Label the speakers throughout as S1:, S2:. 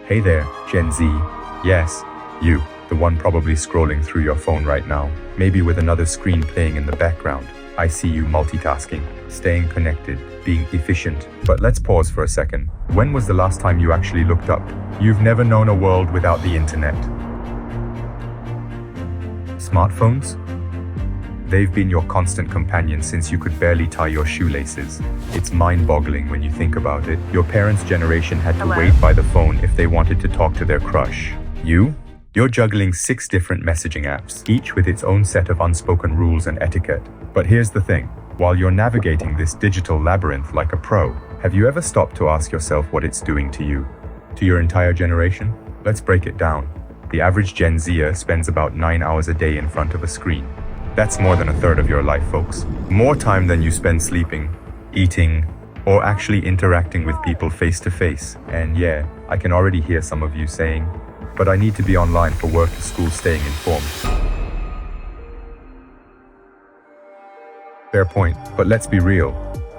S1: Hey there, Gen Z. Yes, you, the one probably scrolling through your phone right now, maybe with another screen playing in the background. I see you multitasking, staying connected, being efficient. But let's pause for a second. When was the last time you actually looked up? You've never known a world without the internet. Smartphones? They've been your constant companion since you could barely tie your shoelaces. It's mind-boggling when you think about it. Your parents' generation had to wait by the phone if they wanted to talk to their crush. You're juggling 6 different messaging apps, each with its own set of unspoken rules and etiquette. But here's the thing. While you're navigating this digital labyrinth like a pro, have you ever stopped to ask yourself what it's doing to you? To your entire generation? Let's break it down. The average Gen Zer spends about 9 hours a day in front of a screen. That's more than a third of your life, folks. More time than you spend sleeping, eating, or actually interacting with people face to face. And yeah, I can already hear some of you saying, but I need to be online for work or school, staying informed. Fair point, but let's be real.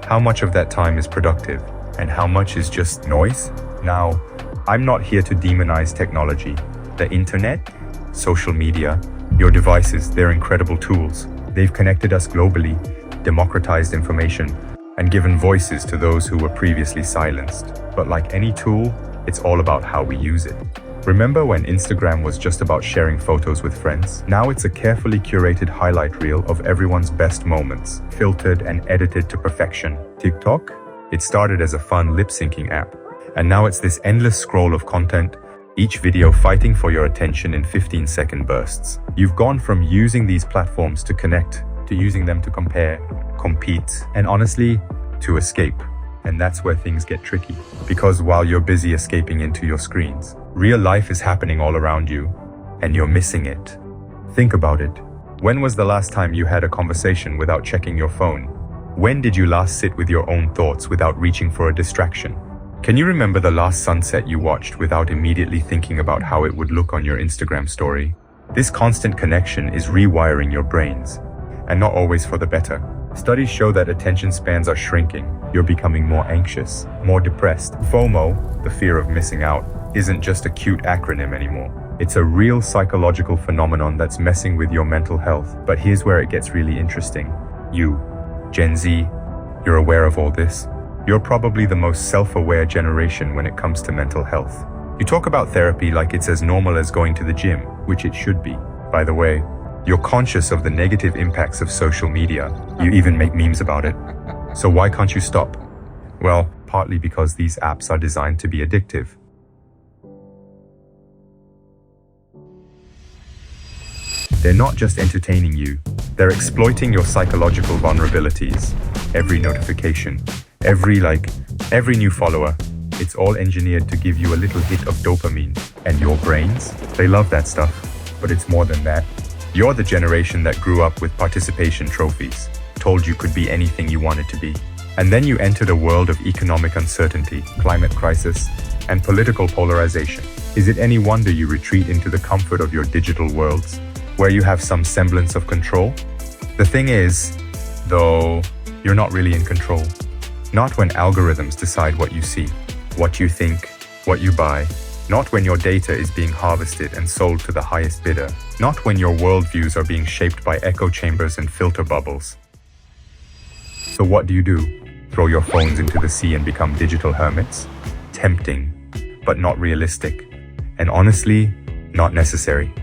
S1: How much of that time is productive, and how much is just noise? Now, I'm not here to demonize technology. The internet, social media, your devices, they're incredible tools. They've connected us globally, democratized information, and given voices to those who were previously silenced. But like any tool, it's all about how we use it. Remember when Instagram was just about sharing photos with friends? Now it's a carefully curated highlight reel of everyone's best moments, filtered and edited to perfection. TikTok? It started as a fun lip-syncing app, and now it's this endless scroll of content, each video fighting for your attention in 15-second bursts. You've gone from using these platforms to connect, to using them to compare, compete, and honestly, to escape. And that's where things get tricky. Because while you're busy escaping into your screens, real life is happening all around you, and you're missing it. Think about it. When was the last time you had a conversation without checking your phone? When did you last sit with your own thoughts without reaching for a distraction? Can you remember the last sunset you watched without immediately thinking about how it would look on your Instagram story? This constant connection is rewiring your brains, and not always for the better. Studies show that attention spans are shrinking. You're becoming more anxious, more depressed. FOMO, the fear of missing out, isn't just a cute acronym anymore. It's a real psychological phenomenon that's messing with your mental health. But here's where it gets really interesting. You, Gen Z, you're aware of all this. You're probably the most self-aware generation when it comes to mental health. You talk about therapy like it's as normal as going to the gym, which it should be. By the way, you're conscious of the negative impacts of social media. You even make memes about it. So why can't you stop? Well, partly because these apps are designed to be addictive. They're not just entertaining you, they're exploiting your psychological vulnerabilities. Every notification, every like, every new follower, it's all engineered to give you a little hit of dopamine. And your brains, they love that stuff. But it's more than that. You're the generation that grew up with participation trophies, told you could be anything you wanted to be. And then you entered a world of economic uncertainty, climate crisis, and political polarization. Is it any wonder you retreat into the comfort of your digital worlds, where you have some semblance of control? The thing is, though, you're not really in control. Not when algorithms decide what you see, what you think, what you buy. Not when your data is being harvested and sold to the highest bidder. Not when your worldviews are being shaped by echo chambers and filter bubbles. So what do? Throw your phones into the sea and become digital hermits? Tempting, but not realistic. And honestly, not necessary.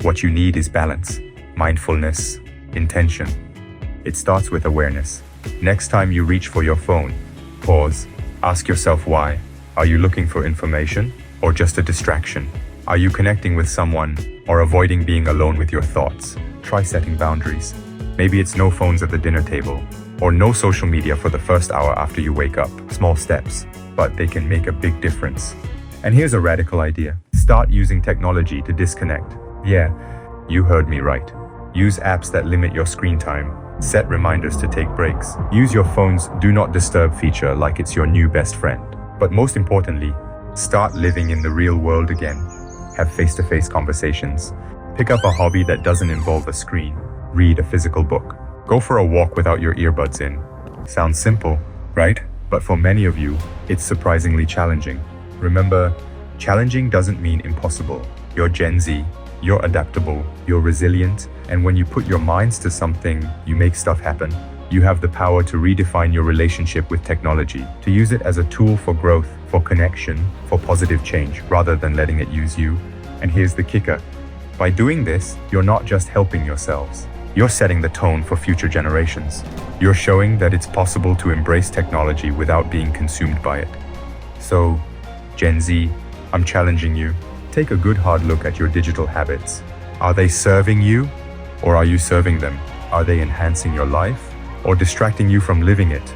S1: What you need is balance, mindfulness, intention. It starts with awareness. Next time you reach for your phone, pause, ask yourself why. Are you looking for information or just a distraction? Are you connecting with someone or avoiding being alone with your thoughts? Try setting boundaries. Maybe it's no phones at the dinner table or no social media for the first hour after you wake up. Small steps, but they can make a big difference. And here's a radical idea. Start using technology to disconnect. Yeah, you heard me right. Use apps that limit your screen time. Set reminders to take breaks. Use your phone's do not disturb feature like it's your new best friend. But most importantly, start living in the real world again. Have face-to-face conversations. Pick up a hobby that doesn't involve a screen. Read a physical book. Go for a walk without your earbuds in. Sounds simple, right? But for many of you, it's surprisingly challenging. Remember, Challenging doesn't mean impossible. You're Gen Z, you're adaptable, you're resilient, and when you put your minds to something, you make stuff happen. You have the power to redefine your relationship with technology, to use it as a tool for growth, for connection, for positive change, rather than letting it use you. And here's the kicker. By doing this, you're not just helping yourselves. You're setting the tone for future generations. You're showing that it's possible to embrace technology without being consumed by it. So, Gen Z, I'm challenging you. Take a good hard look at your digital habits. Are they serving you, or are you serving them? Are they enhancing your life, or distracting you from living it?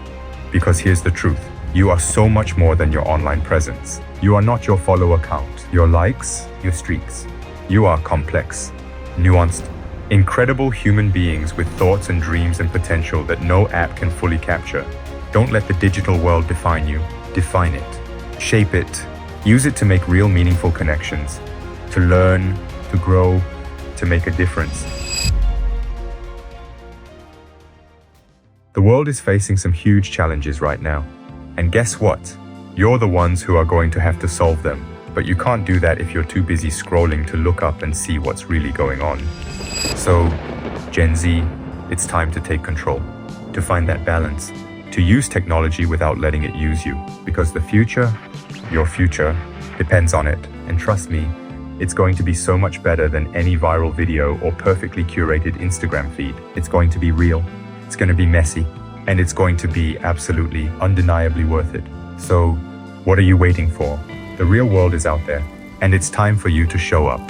S1: Because here's the truth. You are so much more than your online presence. You are not your follower count, your likes, your streaks. You are complex, nuanced, incredible human beings with thoughts and dreams and potential that no app can fully capture. Don't let the digital world define you. Define it. Shape it. Use it to make real meaningful connections, to learn, to grow, to make a difference. The world is facing some huge challenges right now. And guess what? You're the ones who are going to have to solve them. But you can't do that if you're too busy scrolling to look up and see what's really going on. So, Gen Z, it's time to take control, to find that balance, to use technology without letting it use you. Because the future, your future, depends on it. And trust me, it's going to be so much better than any viral video or perfectly curated Instagram feed. It's going to be real. It's going to be messy, and it's going to be absolutely, undeniably worth it. So, what are you waiting for? The real world is out there, and it's time for you to show up.